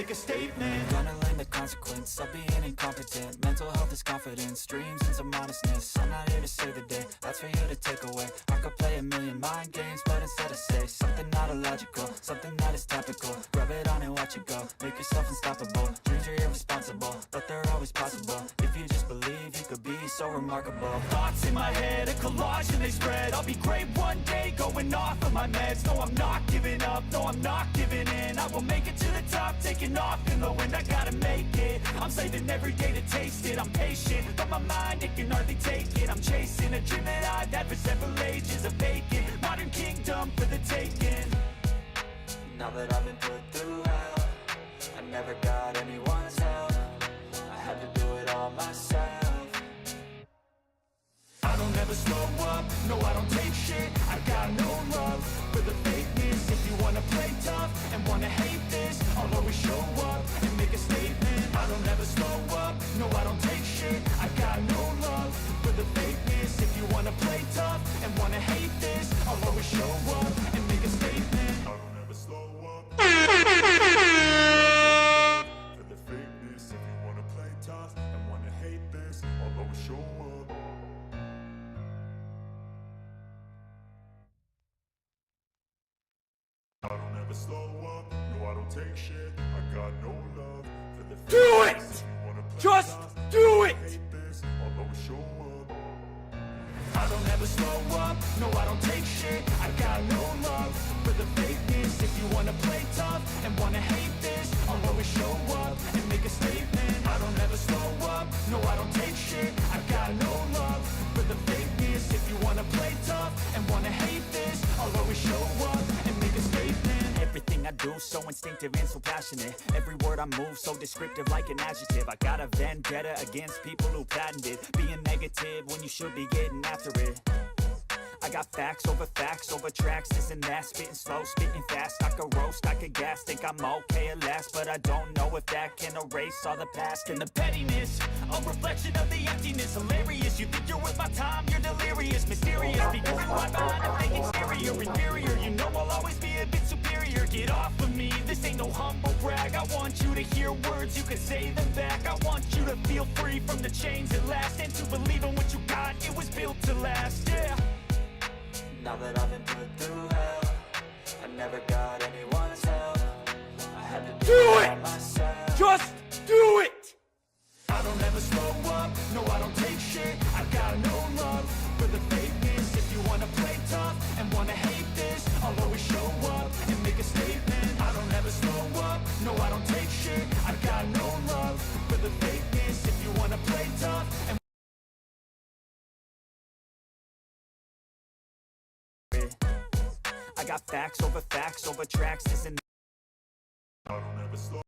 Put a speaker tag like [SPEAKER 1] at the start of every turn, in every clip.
[SPEAKER 1] make a statement. Gonna learn the consequence of being incompetent. Mental health is confidence, dreams and some honestness. I'm not here to save the day, that's for you to take away. I could play a million mind games, but instead I say something not illogical, something that is topical. Rub it on and watch it go, make yourself unstoppable. Dreams are irresponsible, but they're always possible. If you just believe, you could be so remarkable. Thoughts in my head, a collage and they spread. I'll be great one day, going off of my meds. No, I'm not giving up, no, I'm not giving in. I will make it to the top, taking off in the wind. I gotta make it, I'm saving every day to taste it. I'm patient, but my mind, it can hardly take it. I'm chasing a dream that I've had for several ages. A vacant, modern kingdom for the taking. Now that I've been put through hell, I never got anyone's help. I had to do it all myself. I don't ever slow up, no I don't take shit. I got no love for the fakeness. If you wanna play tough and wanna hate this, I'll always show up and make a statement. I don't ever slow up, no I don't take shit. I got no love for the fakeness. If you wanna play tough and wanna hate this, I'll always show up and make a statement. I don't ever slow up for the fakeness. If you wanna play tough and wanna hate this, I'll always show up. I don't ever slow up, no I don't take shit. I got no love for the do it! Just do it! I'll always show up. I don't ever slow up, no I don't take shit. I got no love for the fakeness. If you wanna play tough and wanna hate this, I'll always show up and make a statement. I don't ever slow up, no I don't take shit. I got no love for the fakeness. If you wanna play tough and wanna hate this, I'll always show up and make a statement. Everything I do so instinctive and so passionate. Every word I move so descriptive like an adjective. I got a vendetta against people who patented being negative when you should be getting after it. I got facts over tracks, this and that. Spitting slow, spitting fast. I could roast, I could gas. Think I'm okay at last, but I don't know if that can erase all the past. And the pettiness, a reflection of the emptiness. Hilarious, you think you're worth my time, you're delirious. Mysterious, because you hide behind a fake exterior. Inferior, you know I'll always be a bit superior. Get off of me, this ain't no humble brag. I want you to hear words, you can say them back. I want you to feel free from the chains that last, and to believe in what you got, it was built to last, yeah. Now that I've been put through hell, I never got anyone's help. I had to do it myself. Just do it! I don't ever slow up, no I don't take shit. I got no love for the fakeness. If you wanna play tough and wanna hate this, I'll always show up and make a statement. I don't ever slow up, no I don't take shit. I got no love for the fakeness. If you wanna play tough and I got facts over tracks, this and I don't ever slow.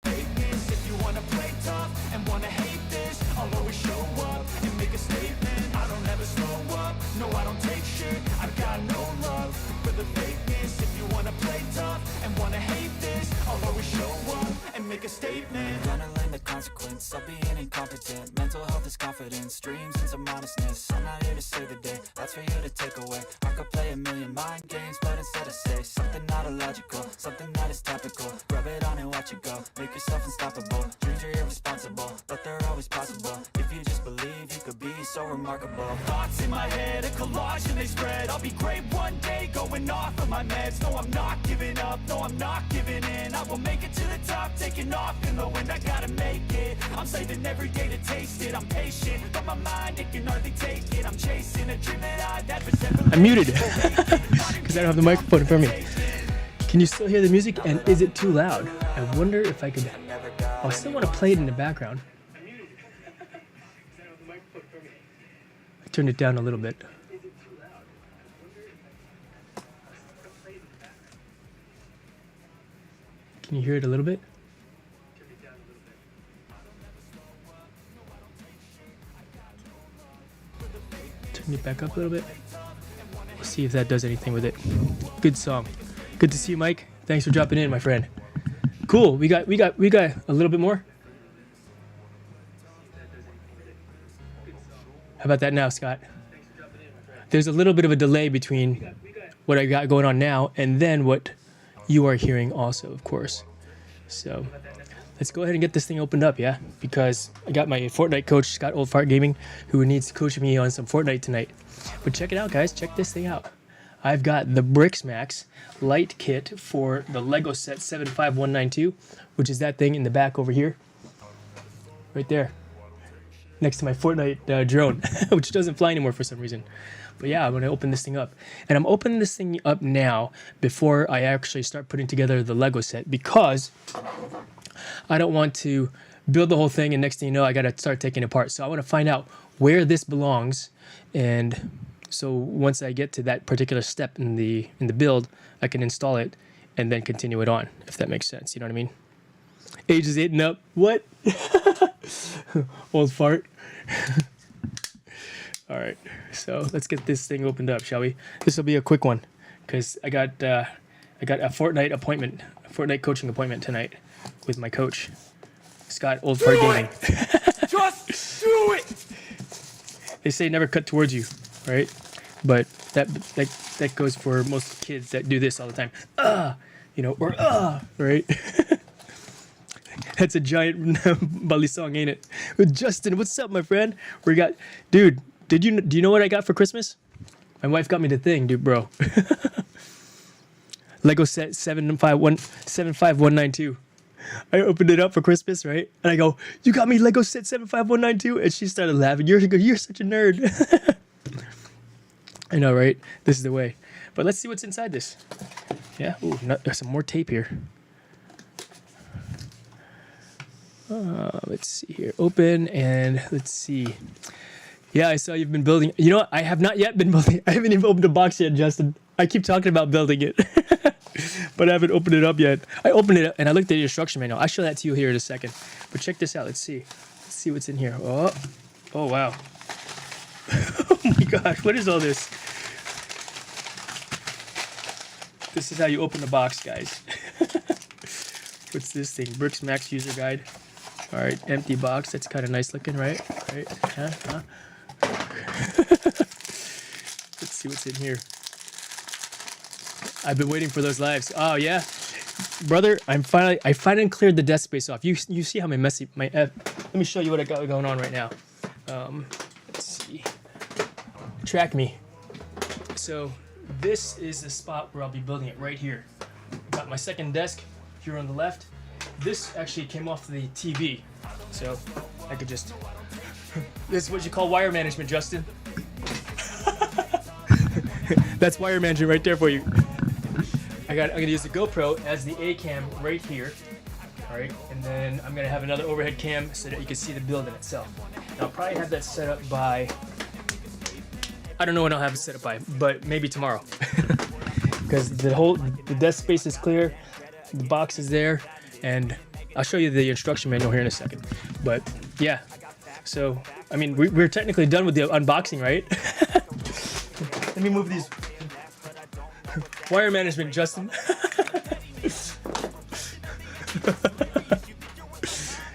[SPEAKER 1] If you wanna play tough and wanna hate this, I'll always show up and make a statement. I don't ever slow up, no I don't take shit. I got no love for the fakeness. If you wanna play tough and wanna hate this, I'll always show up and make a statement. Gonna learn the consequence of being incompetent. Mental health is confidence, dreams and some honestness. I'm not here to save the day, that's for you to take away. I could play a million mind games, but instead I say something not illogical, something that is topical. Rub it on and watch it go, make yourself unstoppable. Dreams are irresponsible, but they're always possible. If you just believe, you could be so remarkable. Thoughts in my head, a collage and they spread. I'll be great one day, going off of my meds. No, I'm not giving up, no, I'm not giving in. I will make it to the top, taking off in the wind. I gotta make it, I'm saving every day to taste it. I'm patient, but my mind, it can hardly take it. I'm chasing a dream that I've had for several
[SPEAKER 2] I'm muted because I don't have the microphone in front of me. Can you still hear the music, and is it too loud? I wonder if I could. I still want to play it in the background. I turned it down a little bit. Can you hear it a little bit? Turn it back up a little bit. We'll see if that does anything with it. Good song. Good to see you, Mike. Thanks for dropping in, my friend. Cool. We got a little bit more. How about that now, Scott? There's a little bit of a delay between what I got going on now and then what you are hearing also, of course. So let's go ahead and get this thing opened up, yeah? Because I got my Fortnite coach, Scott Old Fart Gaming, who needs to coach me on some Fortnite tonight. But check it out, guys. Check this thing out. I've got the BRIKSMAX light kit for the Lego set 75192, which is that thing in the back over here. Right there. Next to my Fortnite drone, which doesn't fly anymore for some reason. But yeah, I'm going to open this thing up. And I'm opening this thing up now before I actually start putting together the Lego set, because I don't want to build the whole thing and next thing you know, I got to start taking it apart. So I want to find out where this belongs, and so once I get to that particular step in the build, I can install it and then continue it on, if that makes sense. You know what I mean? Age is eating up. What? Old fart. All right, so let's get this thing opened up, shall we? This will be a quick one because I got a Fortnite coaching appointment tonight with my coach, Scott Old Fart Gaming.
[SPEAKER 1] Just do it!
[SPEAKER 2] They say never cut towards you, right? But that goes for most kids that do this all the time. You know, or right? That's a giant Bali song, ain't it? With Justin, what's up, my friend? We got, dude. Do you know what I got for Christmas? My wife got me the thing, dude, bro. Lego set 75192. I opened it up for Christmas, right? And I go, "You got me Lego set 75192," and she started laughing. You're such a nerd. I know, right? This is the way. But let's see what's inside this. Yeah. Ooh, there's some more tape here. Let's see here. Open, and let's see. Yeah, I saw you've been building. You know what? I have not yet been building. I haven't even opened a box yet, Justin. I keep talking about building it, but I haven't opened it up yet. I opened it up and I looked at the instruction manual. I'll show that to you here in a second. But check this out. Let's see. Let's see what's in here. Oh wow. Oh my gosh, what is all this? This is how you open the box, guys. What's this thing? BRIKSMAX user guide. All right, empty box. That's kind of nice looking, right? Right? Huh? Let's see what's in here. I've been waiting for those lives. Oh yeah, brother. I finally cleared the desk space off. You see how let me show you what I got going on right now. Let's see. Track me. So this is the spot where I'll be building it right here. Got my second desk here on the left. This actually came off the TV, so I could just. This is what you call wire management, Justin. That's wire management right there for you. I'm gonna use the GoPro as the A cam right here. All right, and then I'm gonna have another overhead cam so that you can see the build in itself. And I'll probably have that set up by. I don't know when I'll have it set up by, but maybe tomorrow. Because the desk space is clear, the box is there, and I'll show you the instruction manual here in a second. But yeah, so I mean we're technically done with the unboxing, right? Let me move these. Wire management, Justin.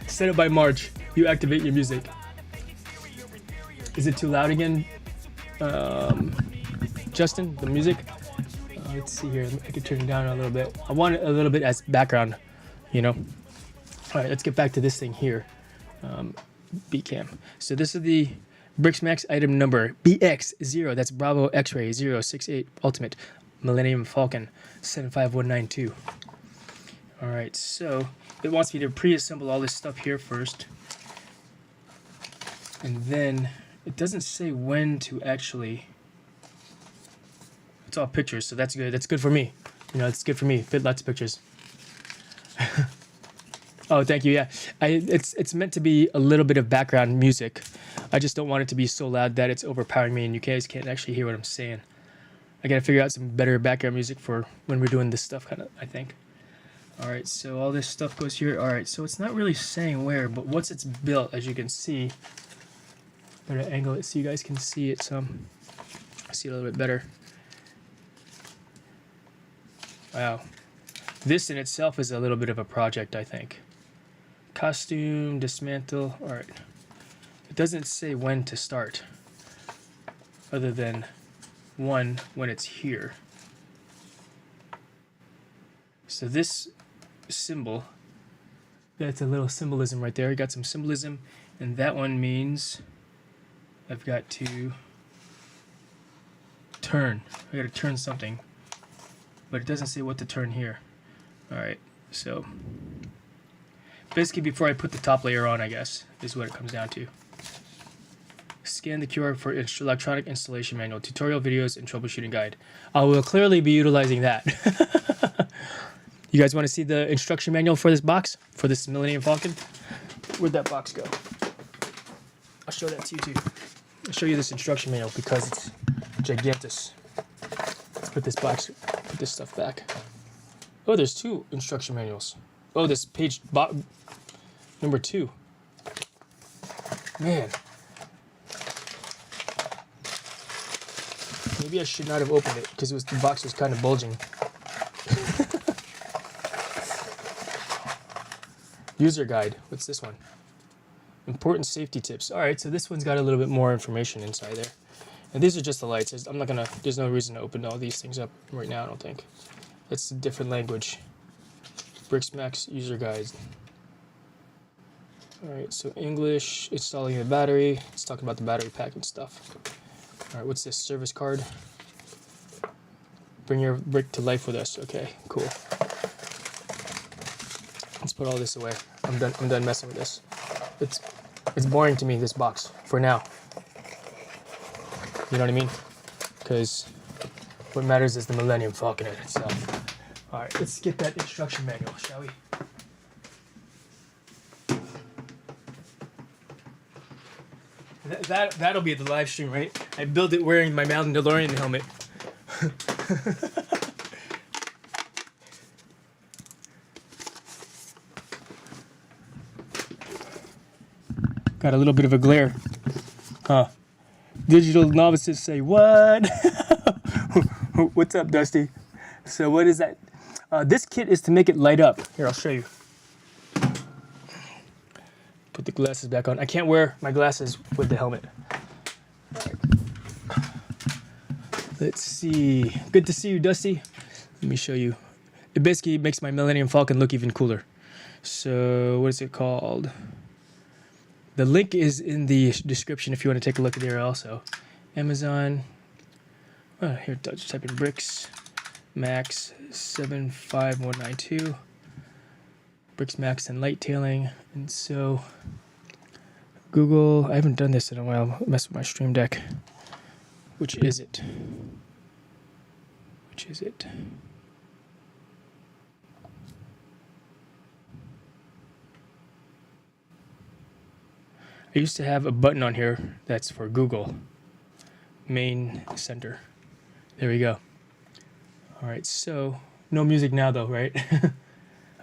[SPEAKER 2] Set it by March. You activate your music. Is it too loud again, Justin? The music. Let's see here. I can turn it down a little bit. I want it a little bit as background, you know. All right, let's get back to this thing here. BCam. So this is the BRIKSMAX item number BX0. That's Bravo X-Ray 068 Ultimate Millennium Falcon 75192. All right, so it wants me to pre-assemble all this stuff here first, and then it doesn't say when to actually. It's all pictures, so that's good. That's good for me. You know, it's good for me. Fit lots of pictures. Oh, thank you. Yeah, it's meant to be a little bit of background music. I just don't want it to be so loud that it's overpowering me and you guys can't actually hear what I'm saying. I gotta figure out some better background music for when we're doing this stuff, kind of, I think. All right, so all this stuff goes here. All right, so it's not really saying where, but once it's built, as you can see, better angle it so you guys can see it some. See it a little bit better. Wow, this in itself is a little bit of a project, I think. Costume, dismantle. All right, it doesn't say when to start, other than when it's here. So this symbol That's a little symbolism right there. I got some symbolism, and that one means I've got to turn. I got to turn something, but it doesn't say what to turn here. All right, so basically before I put the top layer on, I guess, is what it comes down to. Scan the QR for electronic installation manual, tutorial videos, and troubleshooting guide. I will clearly be utilizing that. You guys want to see the instruction manual for this box? For this Millennium Falcon? Where'd that box go? I'll show that to you too. I'll show you this instruction manual because it's gigantus. Let's put this stuff back. Oh, there's 2 instruction manuals. Oh, this page number 2. Man. Maybe I should not have opened it because the box was kind of bulging. User guide. What's this one? Important safety tips. All right, so this one's got a little bit more information inside there. And these are just the lights. There's no reason to open all these things up right now, I don't think. It's a different language. BRIKSMAX user guide. All right, so English, installing the battery. It's talking about the battery pack and stuff. All right, what's this? Service card. Bring your brick to life with us. Okay, cool. Let's put all this away. I'm done messing with this. It's boring to me, this box, for now. You know what I mean? Because what matters is the Millennium Falcon in itself. All right, let's get that instruction manual, shall we? That'll be the live stream, right? I built it wearing my Mandalorian helmet. Got a little bit of a glare. Huh. Digital novices say, what? What's up, Dusty? So what is that? This kit is to make it light up. Here, I'll show you. Put the glasses back on. I can't wear my glasses with the helmet. All right. Let's see. Good to see you, Dusty. Let me show you. It basically makes my Millennium Falcon look even cooler. So what is it called? The link is in the description if you want to take a look at there also. Amazon. Here, just type in BRIKSMAX 75192. BRIKSMAX and light tailing. And so Google, I haven't done this in a while. I'll mess with my Stream Deck. Which is it? Which is it? I used to have a button on here that's for Google. Main center. There we go. All right, so no music now though, right?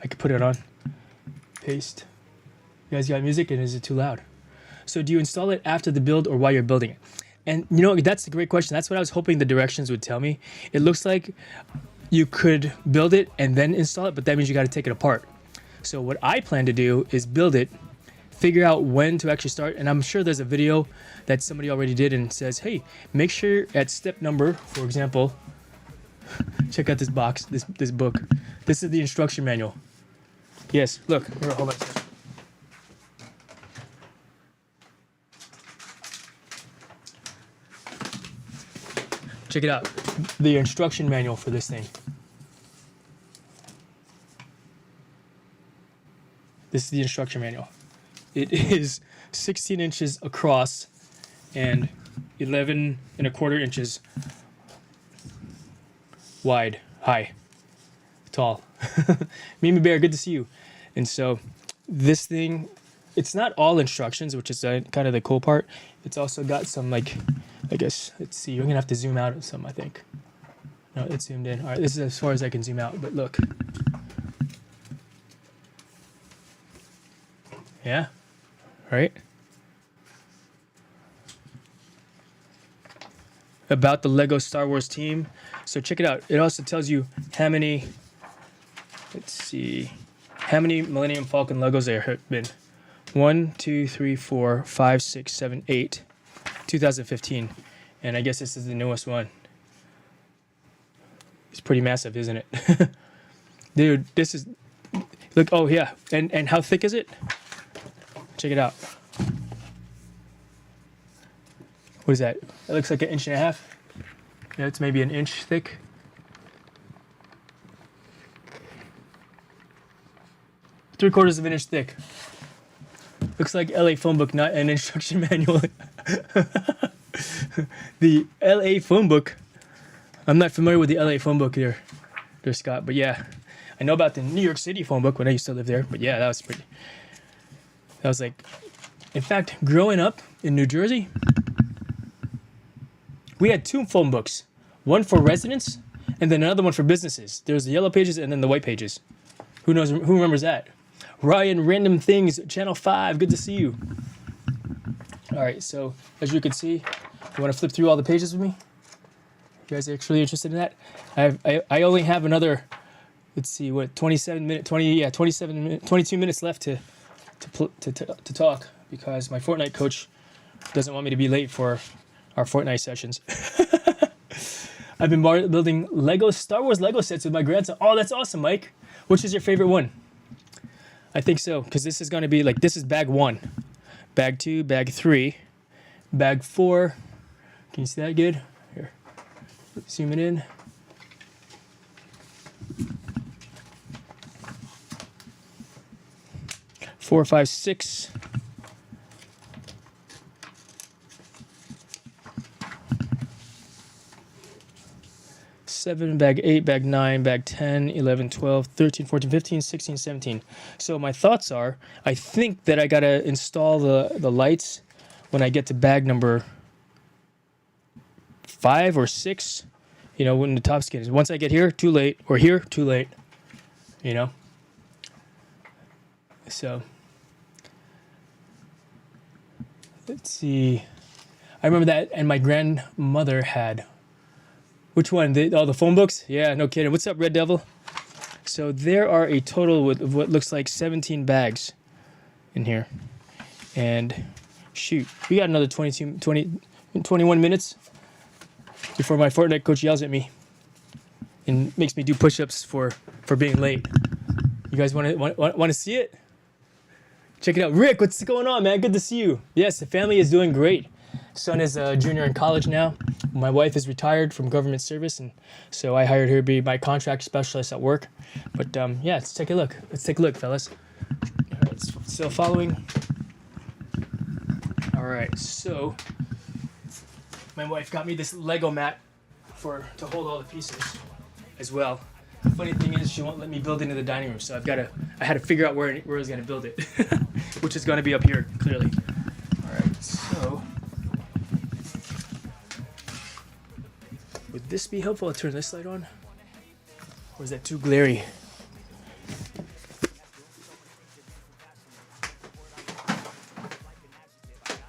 [SPEAKER 2] I could put it on. Paste. You guys got music, and is it too loud? So do you install it after the build or while you're building it? And you know, that's a great question. That's what I was hoping the directions would tell me. It looks like you could build it and then install it, but that means you got to take it apart. So what I plan to do is build it, figure out when to actually start, and I'm sure there's a video that somebody already did and says, hey, make sure at step number, for example, check out this box, this book. This is the instruction manual. Yes, look, here, hold on a second. Check it out, the instruction manual for this thing. This is the instruction manual. It is 16 inches across and 11¼ inches wide, high, tall. Mimi Bear, good to see you. And so this thing, it's not all instructions, which is kind of the cool part. It's also got some, like, I guess, let's see, you're gonna have to zoom out some, I think. No, it's zoomed in. All right, this is as far as I can zoom out, but look. Yeah, right? About the Lego Star Wars team. So check it out. It also tells you how many, let's see, how many Millennium Falcon Legos there have been. 1, 2, 3, 4, 5, 6, 7, 8. 2015. And I guess this is the newest one. It's pretty massive, isn't it? Dude, this is, Look, oh yeah, and how thick is it? Check it out. What is that? That looks like 1.5 inches. Yeah, it's maybe 1 inch thick. Three-quarters of an inch thick. Looks like LA phone book, not an instruction manual. The LA phone book. I'm not familiar with the LA phone book there, Scott. But yeah, I know about the New York City phone book when I used to live there. But yeah, that was pretty. That was like, in fact, growing up in New Jersey, we had 2 phone books. One for residents, and then another one for businesses. There's the yellow pages and then the white pages. Who knows? Who remembers that? Ryan, Random Things, Channel 5. Good to see you. All right, so as you can see, you want to flip through all the pages with me? You guys are actually interested in that? I only have another, let's see, what, 22 minutes left to talk, because my Fortnite coach doesn't want me to be late for our Fortnite sessions. I've been building Star Wars Lego sets with my grandson. Oh, that's awesome, Mike. Which is your favorite one? I think so, because this is going to be like, this is bag 1, bag 2, bag 3, bag 4. Can you see that good? Here, zoom it in. Four, 5, 6. 7, bag 8, bag 9, bag 10, 11, 12, 13, 14, 15, 16, 17. So my thoughts are, I think that I gotta install the lights when I get to bag number 5 or 6. You know, when the top skin is. Once I get here, too late. Or here, too late. You know? So, let's see. I remember that, and my grandmother had. Which one? The phone books? Yeah, no kidding. What's up, Red Devil? So there are a total of what looks like 17 bags in here. And shoot, we got another 21 minutes before my Fortnite coach yells at me and makes me do push-ups for being late. You guys want to see it? Check it out. Rick, what's going on, man? Good to see you. Yes, the family is doing great. Son is a junior in college now. My wife is retired from government service, and so I hired her to be my contract specialist at work. But yeah, let's take a look. Let's take a look, fellas. All right, still following. All right, so my wife got me this Lego mat to hold all the pieces as well. The funny thing is, she won't let me build into the dining room, so I had to figure out where I was gonna build it, which is gonna be up here clearly. All right, so. Would this be helpful to turn this light on? Or is that too glary?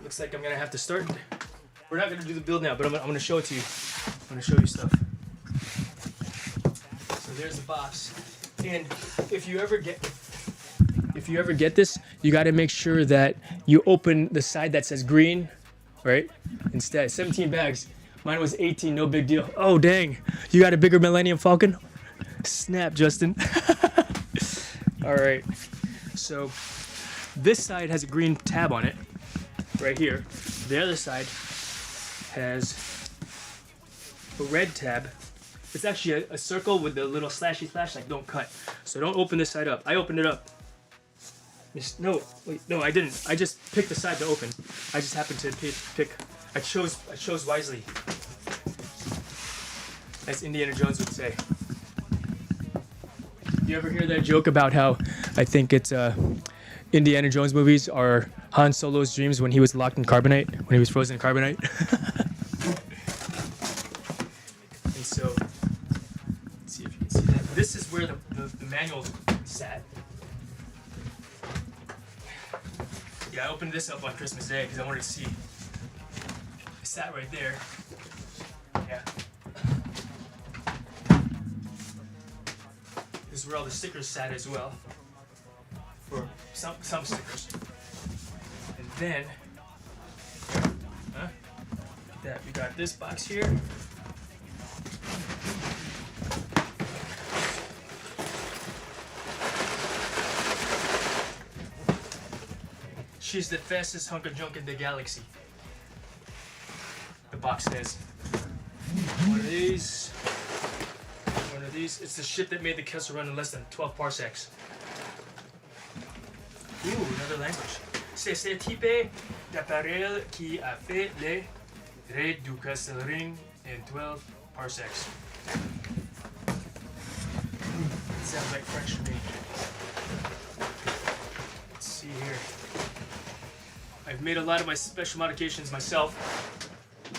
[SPEAKER 2] Looks like I'm gonna have to start. We're not gonna do the build now, but I'm gonna show it to you. I'm gonna show you stuff. So there's the box. And if you ever get this, you gotta make sure that you open the side that says green, right? Instead, 17 bags. Mine was 18, no big deal. Oh, dang. You got a bigger Millennium Falcon? Snap, Justin. All right. So this side has a green tab on it, right here. The other side has a red tab. It's actually a circle with the little slashy slash, like don't cut. So don't open this side up. I opened it up. No, wait, no, I didn't. I just picked the side to open. I just happened to pick. I chose wisely, as Indiana Jones would say. You ever hear that joke about how I think it's Indiana Jones movies are Han Solo's dreams when he was locked in carbonite, when he was frozen in carbonite? And so, let's see if you can see that. This is where the manual sat. Yeah, I opened this up on Christmas Day because I wanted to see. It sat right there. Yeah. This is where all the stickers sat as well. For some stickers. And then, we got this box here. She's the fastest hunk of junk in the galaxy. The box says. One of these. One of these. It's the shit that made the Kessel run in less than 12 parsecs. Ooh, another language. C'est ce type d'appareil qui a fait le raid du Kessel ring in 12 parsecs. It sounds like French to me. Let's see here. I've made a lot of my special modifications myself.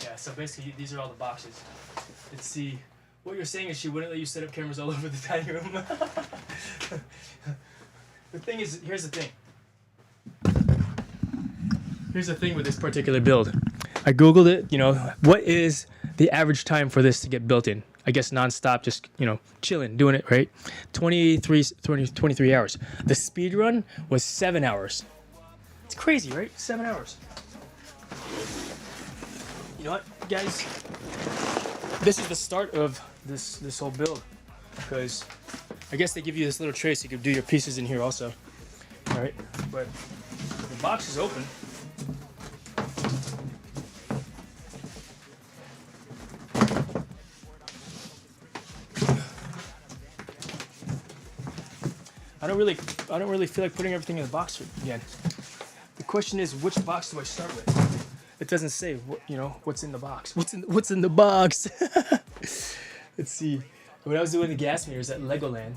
[SPEAKER 2] Yeah, so basically these are all the boxes. Let's see. What you're saying is she wouldn't let you set up cameras all over the dining room. The thing is, here's the thing. Here's the thing with this particular build. I googled it, you know, what is the average time for this to get built in? I guess non-stop, just, you know, chilling, doing it, right? 23 hours. The speed run was 7 hours. It's crazy, right? 7 hours. You know what, guys? This is the start of this whole build, because I guess they give you this little tray so you can do your pieces in here also. All right, but the box is open. I don't really feel like putting everything in the box again. The question is, which box do I start with? It doesn't say what, you know, what's in the box. What's in the box? Let's see. When I was doing the gas meters at Legoland,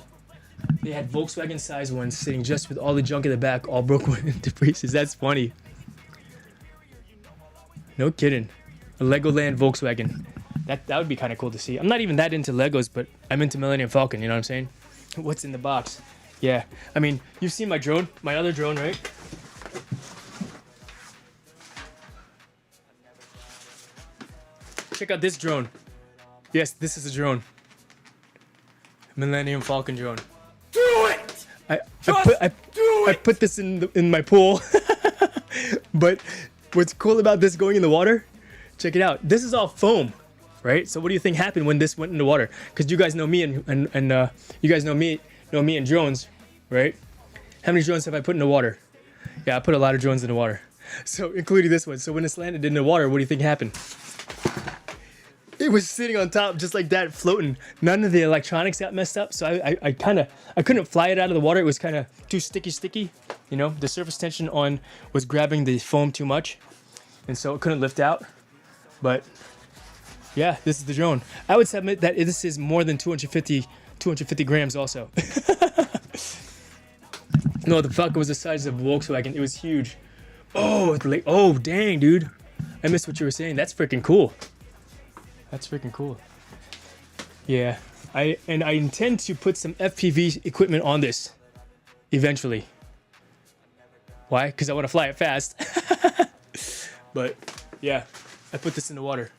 [SPEAKER 2] they had Volkswagen size ones sitting just with all the junk in the back, all broken into pieces. That's funny. No kidding. A Legoland Volkswagen. That would be kind of cool to see. I'm not even that into Legos, but I'm into Millennium Falcon. You know what I'm saying? What's in the box? Yeah. I mean, you've seen my drone, my other drone, right? Check out this drone. Yes, this is a drone. Millennium Falcon drone.
[SPEAKER 1] Do it!
[SPEAKER 2] I put this in my pool. But what's cool about this going in the water? Check it out. This is all foam, right? So what do you think happened when this went in the water? Because you guys know me and you guys know me and drones, right? How many drones have I put in the water? Yeah, I put a lot of drones in the water. So including this one. So when this landed in the water, what do you think happened? It was sitting on top just like that, floating. None of the electronics got messed up, so I couldn't fly it out of the water. It was kind of too sticky. You know, the surface tension on was grabbing the foam too much, and so it couldn't lift out. But yeah, this is the drone. I would submit that this is more than 250 grams also. No, the Falcon was the size of a Volkswagen. It was huge. Oh, like, oh, dang, dude. I missed what you were saying. That's freaking cool. That's freaking cool. Yeah, I intend to put some FPV equipment on this eventually. Why? Because I want to fly it fast. But yeah, I put this in the water.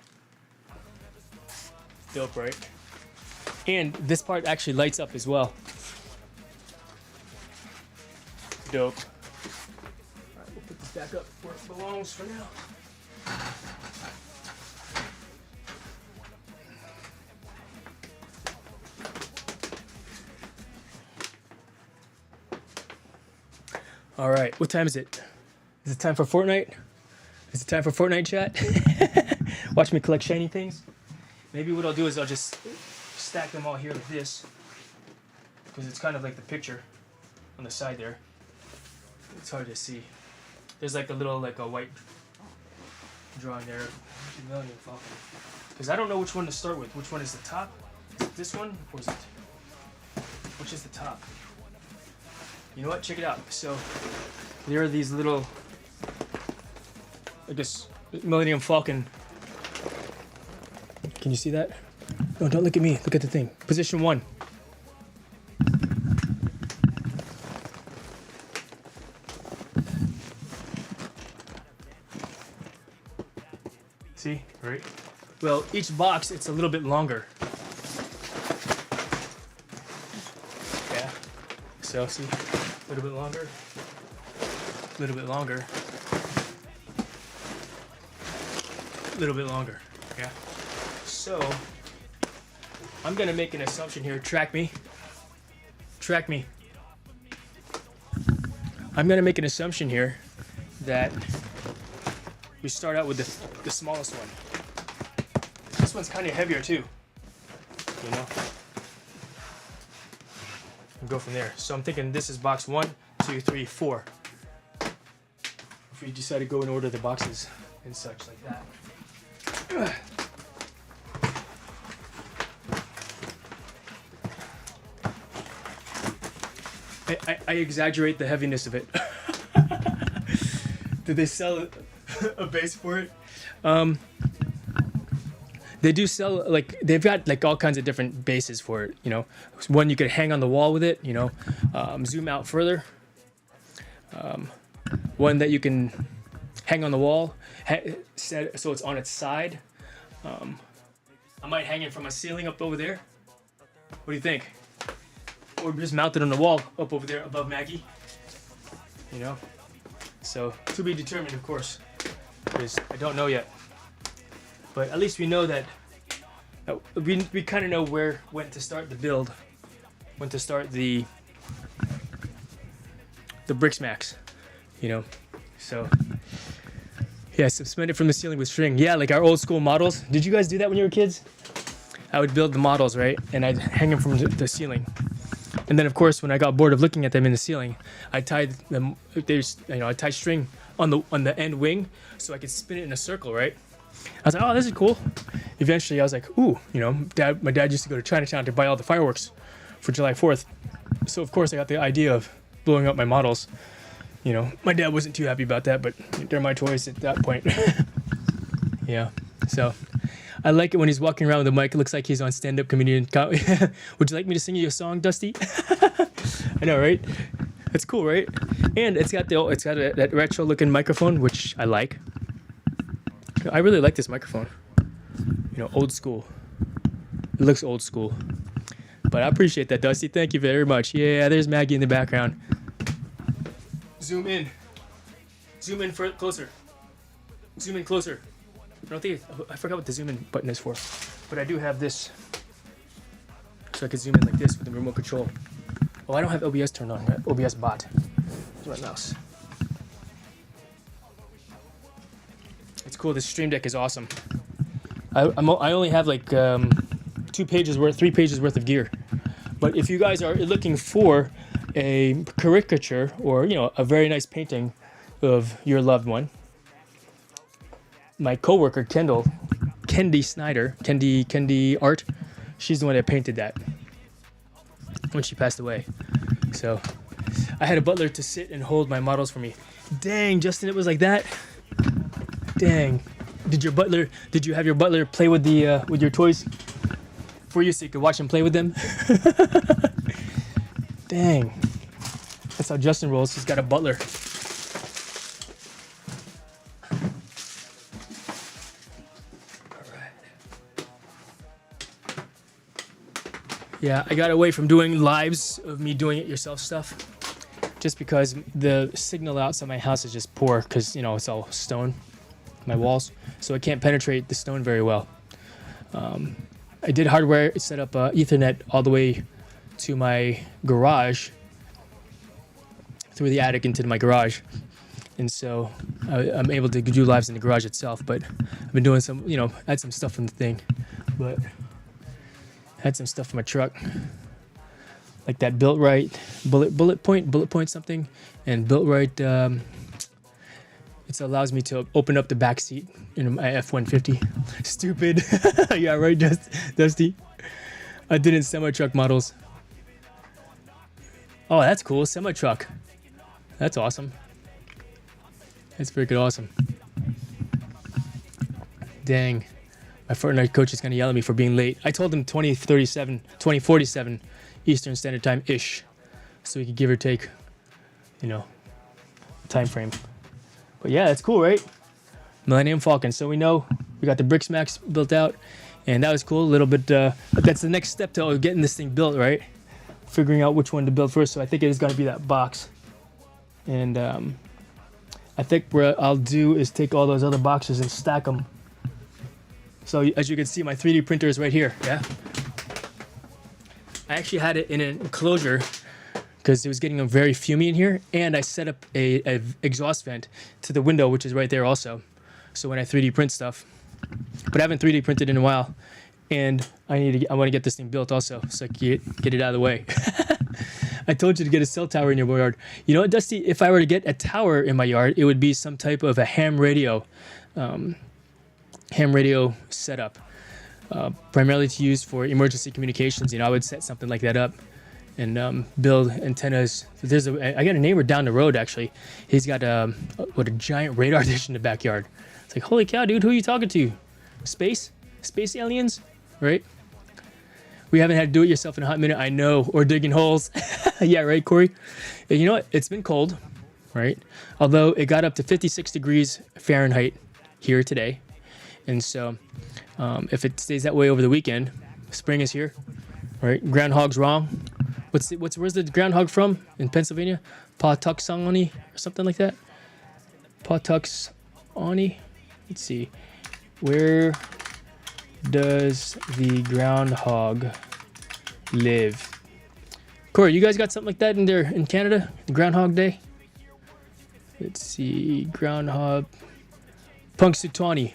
[SPEAKER 2] Dope, right? And this part actually lights up as well. Dope. All right, we'll put this back up where it belongs for now. All right, what time is it? Is it time for Fortnite? Is it time for Fortnite chat? Watch me collect shiny things. Maybe what I'll do is I'll just stack them all here like this, because it's kind of like the picture on the side there. It's hard to see. There's like a little, like a white drawing there. Because I don't know which one to start with. Which one is the top? Is it this one, or is it? Which is the top? You know what? Check it out. So there are these little, I guess, Millennium Falcon. Can you see that? No, don't look at me. Look at the thing. Position 1. See? Right? Well, each box, it's a little bit longer. Yeah. So, see? A little bit longer. A little bit longer. A little bit longer. Yeah. So, I'm gonna make an assumption here. Track me. Track me. I'm gonna make an assumption here that we start out with the smallest one. This one's kind of heavier too, you know. And go from there. So I'm thinking this is box 1, 2, 3, 4. If we decide to go in order the boxes and such like that. I exaggerate the heaviness of it. Did they sell a base for it? They do sell, like, they've got like all kinds of different bases for it, you know. One you could hang on the wall with it, you know, zoom out further. One that you can hang on the wall, set so it's on its side. I might hang it from a ceiling up over there. What do you think? Or just mount it on the wall up over there above Maggie. You know? So, to be determined, of course, because I don't know yet. But at least we know that we kind of know when to start the build, when to start the BRIKSMAX, you know. So yeah, suspend it from the ceiling with string. Yeah, like our old school models. Did you guys do that when you were kids? I would build the models, right, and I'd hang them from the ceiling. And then, of course, when I got bored of looking at them in the ceiling, I tied them. I tied string on the end wing so I could spin it in a circle, right? I was like, oh, this is cool. Eventually, I was like, ooh, you know, my dad used to go to Chinatown to buy all the fireworks for July 4th. So, of course, I got the idea of blowing up my models. You know, my dad wasn't too happy about that, but they're my toys at that point. Yeah, so I like it when he's walking around with the mic. It looks like he's on stand-up comedian. Would you like me to sing you a song, Dusty? I know, right? It's cool, right? And it's got that retro-looking microphone, which I like. I really like this microphone. You know, old school. It looks old school. But I appreciate that, Dusty. Thank you very much. Yeah, there's Maggie in the background. Zoom in. Zoom in closer. Zoom in closer. I forgot what the zoom in button is for. But I do have this. So I can zoom in like this with the remote control. Oh, I don't have OBS turned on, right? OBS bot. Here's my mouse. It's cool. This Stream Deck is awesome. I only have like 3 pages worth of gear. But if you guys are looking for a caricature or, you know, a very nice painting of your loved one, my coworker Kendi Snyder, Kendi Art, she's the one that painted that when she passed away. So I had a butler to sit and hold my models for me. Dang, Justin, it was like that. Dang. Did you have your butler play with your toys for you so you could watch him play with them? Dang. That's how Justin rolls. He's got a butler. Yeah, I got away from doing lives of me doing it yourself stuff just because the signal outside my house is just poor because, you know, it's all stone, my walls, so I can't penetrate the stone very well. I did hardware set up Ethernet all the way to my garage through the attic into my garage, and so I'm able to do lives in the garage itself. But I've been doing some, you know, I had some stuff from the thing, but I had some stuff from my truck, like that Built Right bullet point something, and Built Right. It allows me to open up the back seat in my F-150. Stupid. Yeah, right, Dusty. I did in semi-truck models. Oh, that's cool. Semi-truck. That's awesome. That's freaking awesome. Dang. My Fortnite coach is going to yell at me for being late. I told him 2047 Eastern Standard Time-ish. So we could give or take, you know, time frame. But yeah, that's cool, right? Millennium Falcon. So we know we got the BRIKSMAX built out, and that was cool. A little bit. That's the next step to getting this thing built, right? Figuring out which one to build first. So I think it is going to be that box. And I think what I'll do is take all those other boxes and stack them. So as you can see, my 3D printer is right here. Yeah. I actually had it in an enclosure because it was getting very fumey in here. And I set up a exhaust vent to the window, which is right there also. So when I 3D print stuff, but I haven't 3D printed in a while, and I want to get this thing built also, so I can get it out of the way. I told you to get a cell tower in your yard. You know what, Dusty? If I were to get a tower in my yard, it would be some type of a ham radio setup, primarily to use for emergency communications. You know, I would set something like that up and build antennas. So I got a neighbor down the road actually. He's got a giant radar dish in the backyard. It's like, holy cow, dude, who are you talking to? Space aliens, right? We haven't had to do it yourself in a hot minute, I know, or digging holes. Yeah, right, Corey? And you know what? It's been cold, right? Although it got up to 56 degrees Fahrenheit here today. And so if it stays that way over the weekend, spring is here, right? Groundhog's wrong. Where's the groundhog from in Pennsylvania? Pawtuxani or something like that? Pawtuxani? Let's see. Where does the groundhog live? Corey, you guys got something like that in Canada? Groundhog Day? Let's see. Groundhog. Punxsutawney.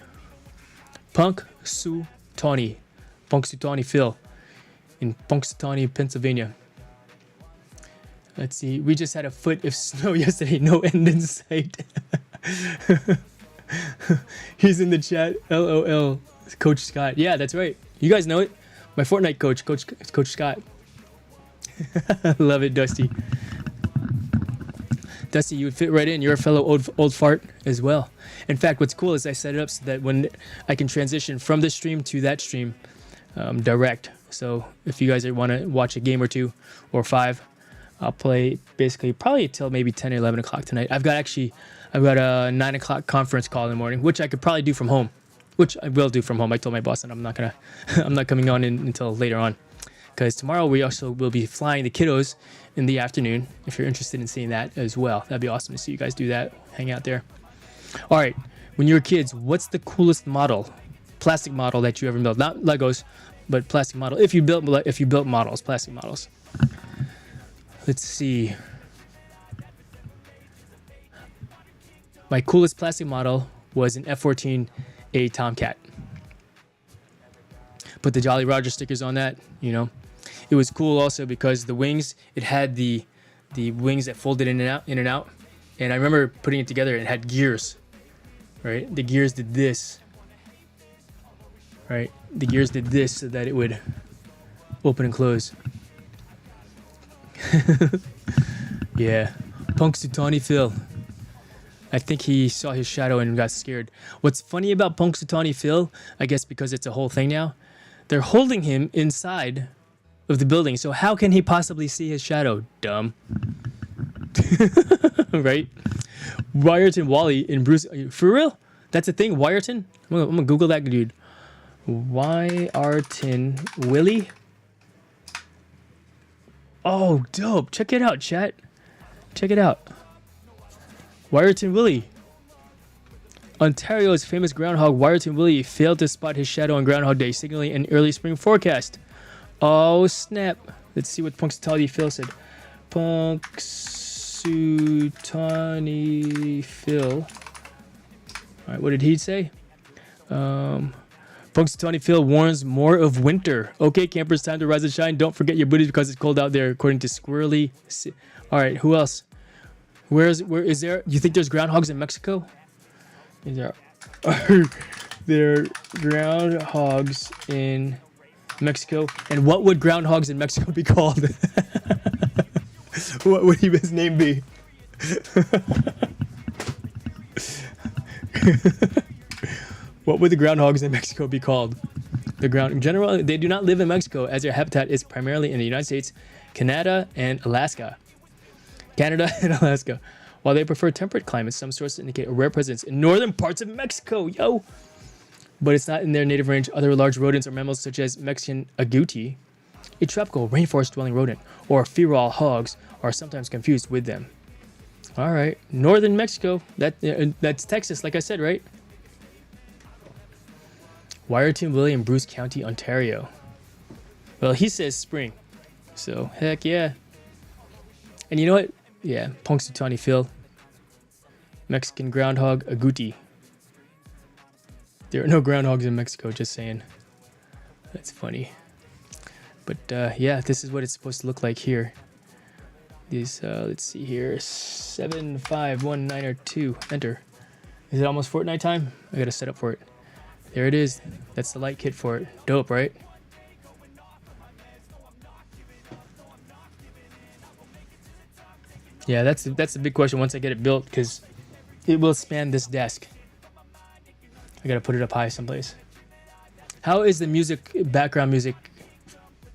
[SPEAKER 2] Punxsutawney Phil in Punxsutawney, Pennsylvania. Let's see. We just had a foot of snow yesterday. No end in sight. He's in the chat. LOL. Coach Scott. Yeah, that's right. You guys know it. My Fortnite coach, Coach Scott. Love it, Dusty. Dusty, you would fit right in. You're a fellow old fart as well. In fact, what's cool is I set it up so that when I can transition from this stream to that stream direct. So if you guys want to watch a game or two or 5, I'll play basically probably until maybe 10 or 11 o'clock tonight. I've got a 9 o'clock conference call in the morning, which I could probably do from home. Which I will do from home. I told my boss that I'm not coming on until later on, because tomorrow we also will be flying the kiddos in the afternoon. If you're interested in seeing that as well, that'd be awesome to see you guys do that. Hang out there. All right, when you were kids, what's the coolest model, plastic model that you ever built? Not Legos, but plastic model. If you built models, plastic models. Let's see. My coolest plastic model was an F-14. A Tomcat. Put the Jolly Roger stickers on that, you know. It was cool also because the wings, it had the wings that folded in and out. And I remember putting it together and it had gears, right? The gears did this, right? The gears did this so that it would open and close. Yeah. Punxsutawney Phil. I think he saw his shadow and got scared. What's funny about Punxsutawney Phil, I guess because it's a whole thing now, they're holding him inside of the building. So how can he possibly see his shadow? Dumb. Right? Wyerton Wally and Bruce. For real? That's a thing? Wyerton? I'm gonna Google that dude. Wyerton Willie? Oh, dope. Check it out, chat. Check it out. Wyerton Willie. Ontario's famous groundhog Wyerton Willie failed to spot his shadow on Groundhog Day, signaling an early spring forecast. Oh, snap. Let's see what Punxsutawney Phil said. Punxsutawney Phil. All right, what did he say? Punxsutawney Phil warns more of winter. Okay, campers, time to rise and shine. Don't forget your booties because it's cold out there, according to Squirrely. All right, who else? Where is there? You think there's groundhogs in Mexico? Are there groundhogs in Mexico? And what would groundhogs in Mexico be called? What would his name be? What would the groundhogs in Mexico be called? In general, they do not live in Mexico, as their habitat is primarily in the United States, Canada, and Alaska. While they prefer temperate climates, some sources indicate a rare presence in northern parts of Mexico, yo! But it's not in their native range. Other large rodents or mammals, such as Mexican agouti, a tropical rainforest-dwelling rodent, or feral hogs, are sometimes confused with them. All right, northern Mexico. That's Texas, like I said, right? Wyerton Willie in Bruce County, Ontario. Well, he says spring, so heck yeah. And you know what? Yeah, Punxsutawney Phil. Mexican groundhog, agouti. There are no groundhogs in Mexico, just saying. That's funny. But yeah, this is what it's supposed to look like here. These, let's see here, 75192, enter. Is it almost Fortnite time? I gotta set up for it. There it is. That's the light kit for it. Dope, right? Yeah, that's the big question once I get it built, because it will span this desk. I gotta put it up high someplace. How is the music, background music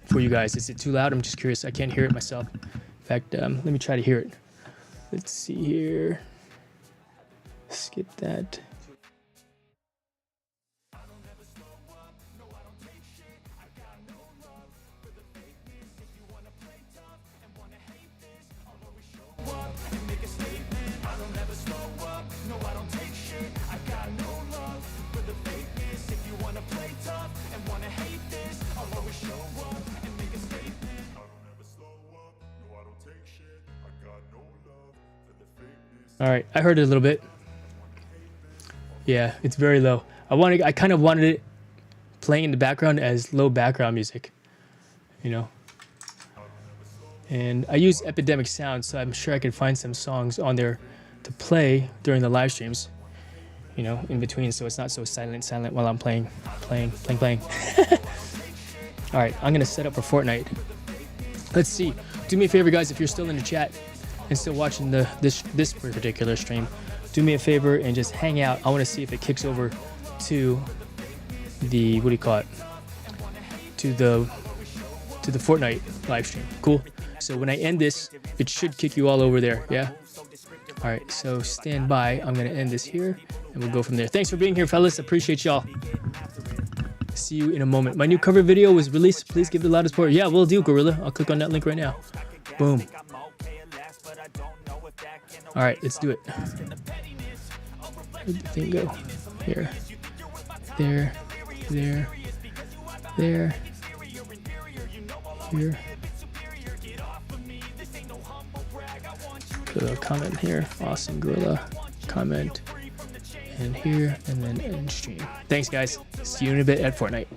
[SPEAKER 2] for you guys? Is it too loud? I'm just curious. I can't hear it myself. In fact, let me try to hear it. Let's see here. Skip that. All right, I heard it a little bit. Yeah, it's very low. I kind of wanted it playing in the background as low background music, you know. And I use Epidemic Sound, so I'm sure I could find some songs on there to play during the live streams, you know, in between, so it's not so silent while I'm playing. All right, I'm gonna set up for Fortnite. Let's see. Do me a favor, guys, if you're still in the chat and still watching this particular stream, do me a favor and just hang out. I want to see if it kicks over to the, what do you call it? To the Fortnite live stream. Cool. So when I end this, it should kick you all over there. Yeah. All right. So stand by. I'm gonna end this here, and we'll go from there. Thanks for being here, fellas. Appreciate y'all. See you in a moment. My new cover video was released. Please give it a lot of support. Yeah, we'll do, Gorilla. I'll click on that link right now. Boom. All right, let's do it. Where'd the thing go? Here. There. There. There. Here. Put a comment here. Awesome, Gorilla. Comment. And here. And then end stream. Thanks, guys. See you in a bit at Fortnite.